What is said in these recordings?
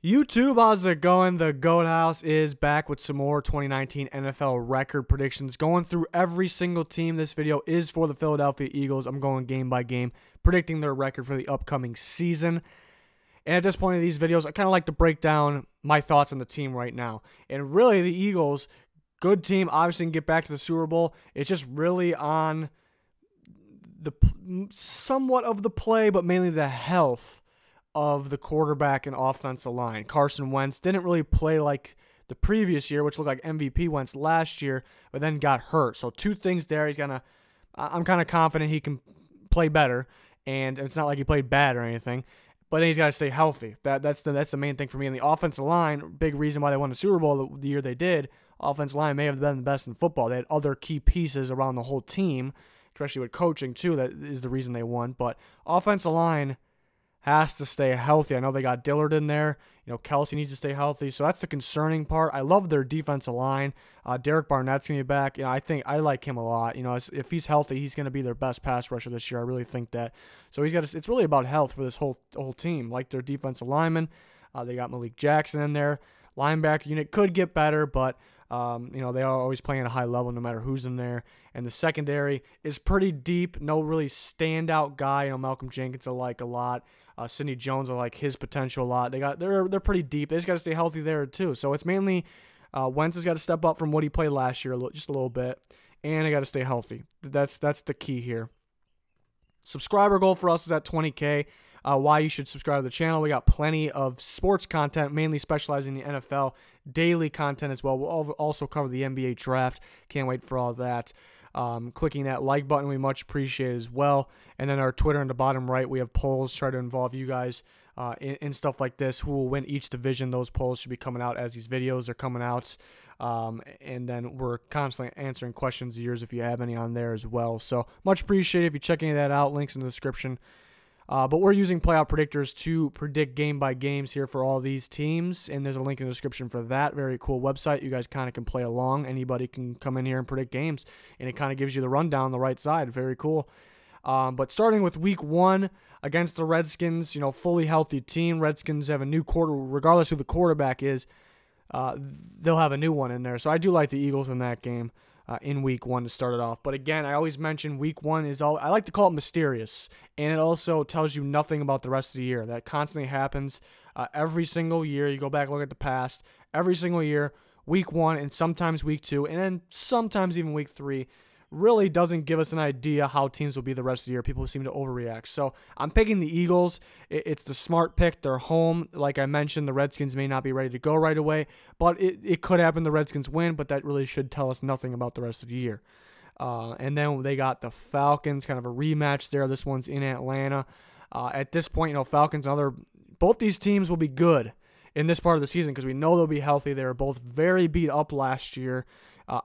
YouTube, how's it going? The GOAT House is back with some more 2019 NFL record predictions. Going through every single team. This video is for the Philadelphia Eagles. I'm going game by game, predicting their record for the upcoming season. And at this point in these videos, I kind of like to break down my thoughts on the team right now. And really, the Eagles, good team, obviously can get back to the Super Bowl. It's just really on the somewhat of the play, but mainly the health of the quarterback and offensive line. Carson Wentz didn't really play like the previous year, which looked like MVP Wentz last year, but then got hurt. So two things there. I'm kind of confident he can play better, and it's not like he played bad or anything. But then he's got to stay healthy. That's the main thing for me. And the offensive line, big reason why they won the Super Bowl the year they did. Offensive line may have been the best in football. They had other key pieces around the whole team, especially with coaching too. That is the reason they won. But offensive line has to stay healthy. I know they got Dillard in there. Kelsey needs to stay healthy. So that's the concerning part. I love their defensive line. Derek Barnett's going to be back. I think I like him a lot. If he's healthy, he's going to be their best pass rusher this year. I really think that. So it's really about health for this whole team. Like their defensive linemen. They got Malik Jackson in there. Linebacker unit could get better, but they are always playing at a high level no matter who's in there. And the secondary is pretty deep. No really standout guy. Malcolm Jenkins I like a lot. Sidney Jones I like his potential a lot. They're pretty deep. They just got to stay healthy there too. So it's mainly Wentz has got to step up from what he played last year just a little bit, and they got to stay healthy. That's the key here. Subscriber goal for us is at 20K. Why you should subscribe to the channel. We got plenty of sports content, mainly specializing in the NFL, daily content as well. We'll also cover the NBA draft. Can't wait for all that. Clicking that like button, we much appreciate as well. And then our Twitter in the bottom right, we have polls. Try to involve you guys in stuff like this. Who will win each division? Those polls should be coming out as these videos are coming out. And then we're constantly answering questions of yours if you have any on there as well. So much appreciated if you check any of that out. Links in the description. But we're using playoff predictors to predict game by games here for all these teams, and there's a link in the description for that. Very cool website. You guys kind of can play along. Anybody can come in here and predict games, and it kind of gives you the rundown on the right side. Very cool. But starting with week 1 against the Redskins, fully healthy team. Redskins have a new quarter, regardless who the quarterback is. They'll have a new one in there. So I do like the Eagles in that game. In week 1 to start it off. But again, I always mention week 1 is I like to call it mysterious, and it also tells you nothing about the rest of the year. That constantly happens every single year. You go back, look at the past, every single year, week 1 and sometimes week 2, and then sometimes even week 3 really doesn't give us an idea how teams will be the rest of the year. People seem to overreact. So I'm picking the Eagles. It's the smart pick. They're home. Like I mentioned, the Redskins may not be ready to go right away, but it could happen the Redskins win, but that really should tell us nothing about the rest of the year. And then they got the Falcons, kind of a rematch there. This one's in Atlanta. At this point, Falcons and both these teams will be good in this part of the season because we know they'll be healthy. They were both very beat up last year.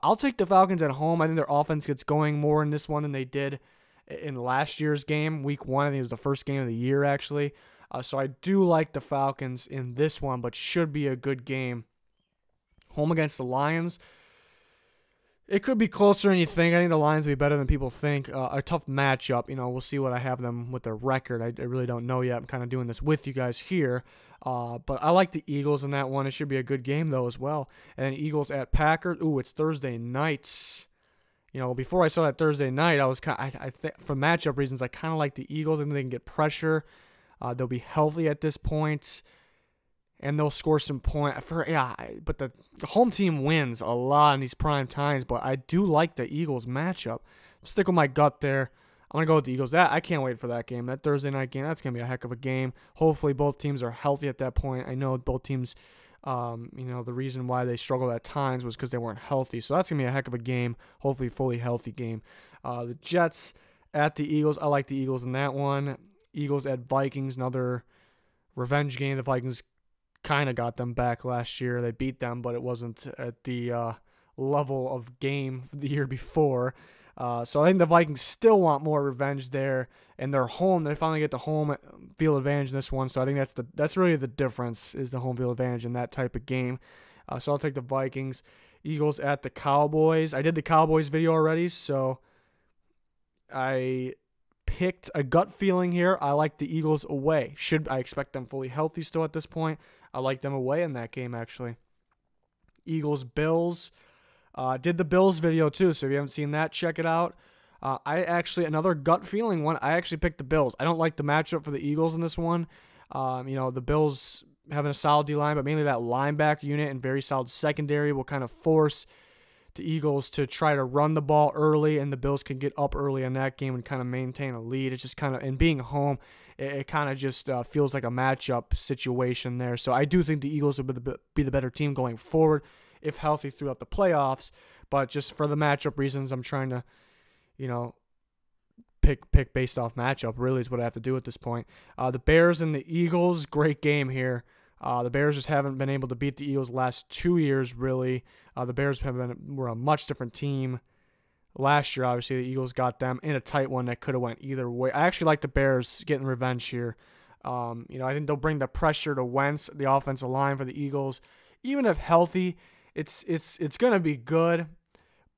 I'll take the Falcons at home. I think their offense gets going more in this one than they did in last year's game, week 1. I think it was the first game of the year, actually. So I do like the Falcons in this one, but should be a good game. Home against the Lions. It could be closer than you think. I think the Lions will be better than people think. A tough matchup. We'll see what I have them with their record. I really don't know yet. I'm kind of doing this with you guys here. But I like the Eagles in that one. It should be a good game, though, as well. And then Eagles at Packers. Ooh, it's Thursday night. Before I saw that Thursday night, I think for matchup reasons, I kind of like the Eagles. I think they can get pressure. They'll be healthy at this point. And they'll score some points. But the home team wins a lot in these prime times. But I do like the Eagles matchup. Stick with my gut there. I'm going to go with the Eagles. I can't wait for that game. That Thursday night game, that's going to be a heck of a game. Hopefully both teams are healthy at that point. I know both teams, the reason why they struggled at times was because they weren't healthy. So that's going to be a heck of a game. Hopefully fully healthy game. The Jets at the Eagles. I like the Eagles in that one. Eagles at Vikings, another revenge game. The Vikings kind of got them back last year. They beat them, but it wasn't at the level of game the year before. So I think the Vikings still want more revenge there, and they're home. They finally get the home field advantage in this one. So I think that's really the difference is the home field advantage in that type of game. So I'll take the Vikings. Eagles at the Cowboys. I did the Cowboys video already, so I picked a gut feeling here. I like the Eagles away. I expect them fully healthy still at this point. I like them away in that game, actually. Eagles, Bills. Did the Bills video too, so if you haven't seen that, check it out. Another gut feeling one, I actually picked the Bills. I don't like the matchup for the Eagles in this one. The Bills having a solid D-line, but mainly that linebacker unit and very solid secondary will kind of force the Eagles to try to run the ball early, and the Bills can get up early in that game and kind of maintain a lead. It's just kind of, and being home, it kind of just feels like a matchup situation there. So I do think the Eagles will be the better team going forward if healthy throughout the playoffs, but just for the matchup reasons, I'm trying to, pick based off matchup, really is what I have to do at this point. The Bears and the Eagles, great game here. The Bears just haven't been able to beat the Eagles the last 2 years, really. The Bears were a much different team last year. Obviously, the Eagles got them in a tight one that could have went either way. I actually like the Bears getting revenge here. I think they'll bring the pressure to Wentz, the offensive line for the Eagles. Even if healthy, it's going to be good,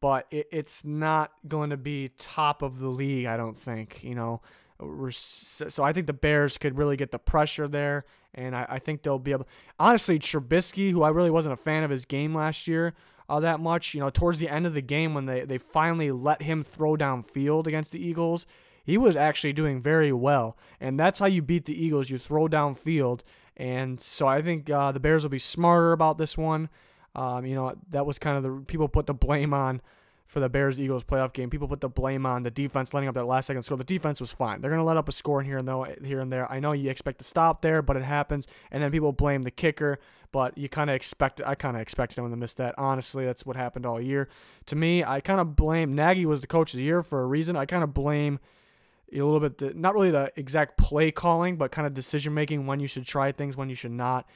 but it's not going to be top of the league, I don't think. So I think the Bears could really get the pressure there, and I think they'll be able. Honestly, Trubisky, who I really wasn't a fan of his game last year that much, towards the end of the game when they finally let him throw downfield against the Eagles, he was actually doing very well, and that's how you beat the Eagles. You throw downfield, and so I think the Bears will be smarter about this one. That was kind of the people put the blame on for the Bears-Eagles playoff game. People put the blame on the defense letting up that last-second score. The defense was fine. They're going to let up a score here and there. I know you expect to stop there, but it happens. And then people blame the kicker, but you kind of expect. I kind of expected them to miss that. Honestly, that's what happened all year. To me, I kind of blame Nagy was the coach of the year for a reason. I kind of blame a little bit, not really the exact play calling, but kind of decision-making, when you should try things, when you should not.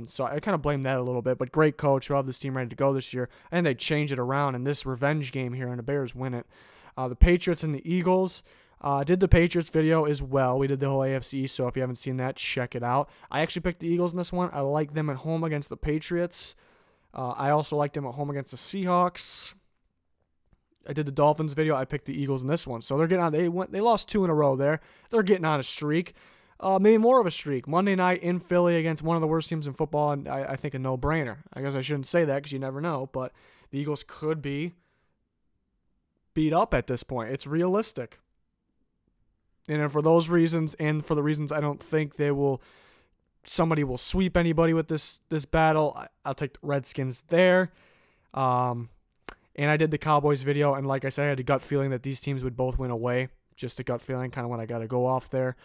So I kind of blame that a little bit, but great coach who have this team ready to go this year. And they change it around in this revenge game here, and the Bears win it. The Patriots and the Eagles. Did the Patriots video as well. We did the whole AFC, so if you haven't seen that, check it out. I actually picked the Eagles in this one. I like them at home against the Patriots. I also like them at home against the Seahawks. I did the Dolphins video. I picked the Eagles in this one. So they're getting on. They lost 2 in a row there. They're getting on a streak. Maybe more of a streak. Monday night in Philly against one of the worst teams in football, and I think a no-brainer. I guess I shouldn't say that because you never know, but the Eagles could be beat up at this point. It's realistic. And for those reasons, and for the reasons I don't think somebody will sweep anybody with this battle, I'll take the Redskins there. And I did the Cowboys video, and like I said, I had a gut feeling that these teams would both win away. Just a gut feeling, kind of when I got to go off there.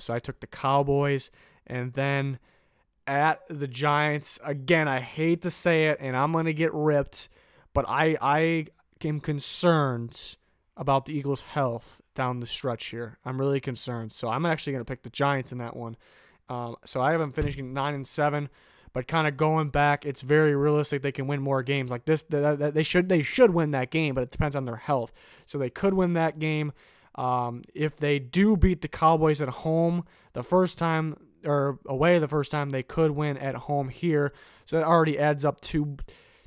So I took the Cowboys, and then at the Giants, again, I hate to say it, and I'm going to get ripped, but I am concerned about the Eagles' health down the stretch here. I'm really concerned. So I'm actually going to pick the Giants in that one. So I have them finishing 9-7, but kind of going back, it's very realistic they can win more games. Like this, they should win that game, but it depends on their health. So they could win that game. If they do beat the Cowboys at home the first time, or away the first time, they could win at home here. So that already adds up to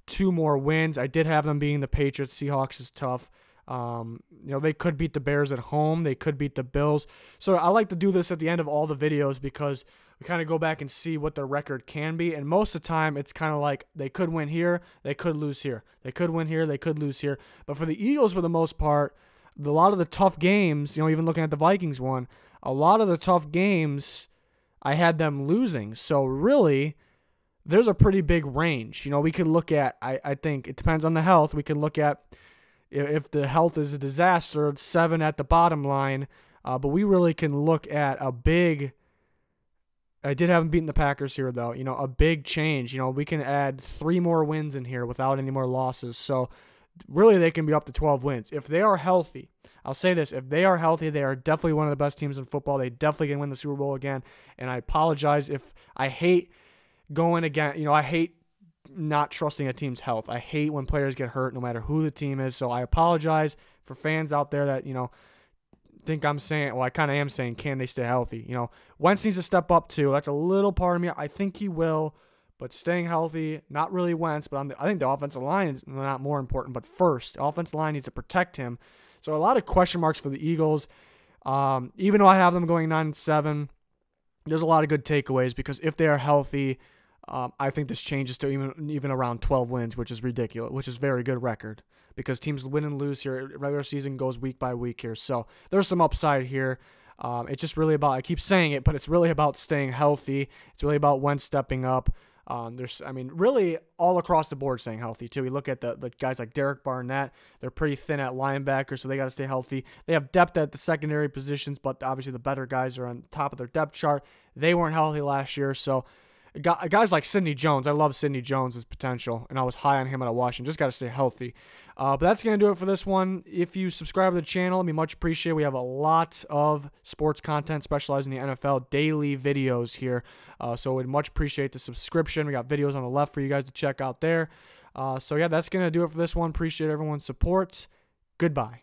2 more wins. I did have them beating the Patriots. Seahawks is tough. They could beat the Bears at home. They could beat the Bills. So I like to do this at the end of all the videos because we kind of go back and see what their record can be. And most of the time, it's kind of like they could win here, they could lose here. They could win here, they could lose here. But for the Eagles, for the most part, a lot of the tough games, even looking at the Vikings one, a lot of the tough games, I had them losing. So really, there's a pretty big range. We could look at, I think it depends on the health. We can look at if the health is a disaster, it's 7 at the bottom line. But we really can look at a big, I did have them beating the Packers here, though. A big change. We can add 3 more wins in here without any more losses. So really, they can be up to 12 wins. If they are healthy, I'll say this, if they are healthy, they are definitely one of the best teams in football. They definitely can win the Super Bowl again. And I apologize if I hate going again. I hate not trusting a team's health. I hate when players get hurt no matter who the team is. So I apologize for fans out there that, think I'm saying, well, I kind of am saying, can they stay healthy? Wentz needs to step up too. That's a little part of me. I think he will. But staying healthy, not really Wentz, but I think the offensive line is not more important. But first, the offensive line needs to protect him. So a lot of question marks for the Eagles. Even though I have them going 9-7, there's a lot of good takeaways because if they are healthy, I think this changes to even around 12 wins, which is ridiculous, which is very good record because teams win and lose here. Regular season goes week by week here. So there's some upside here. It's just really about, I keep saying it, but it's really about staying healthy. It's really about Wentz stepping up. Really all across the board staying healthy too. We look at the guys like Derek Barnett. They're pretty thin at linebacker, so they got to stay healthy. They have depth at the secondary positions, but obviously the better guys are on top of their depth chart. They weren't healthy last year, so guys like Sidney Jones. I love Sidney Jones' potential, and I was high on him out of Washington. Just got to stay healthy. But that's going to do it for this one. If you subscribe to the channel, it'd be much appreciated. We have a lot of sports content specializing in the NFL, daily videos here. So we'd much appreciate the subscription. We got videos on the left for you guys to check out there. So yeah, that's going to do it for this one. Appreciate everyone's support. Goodbye.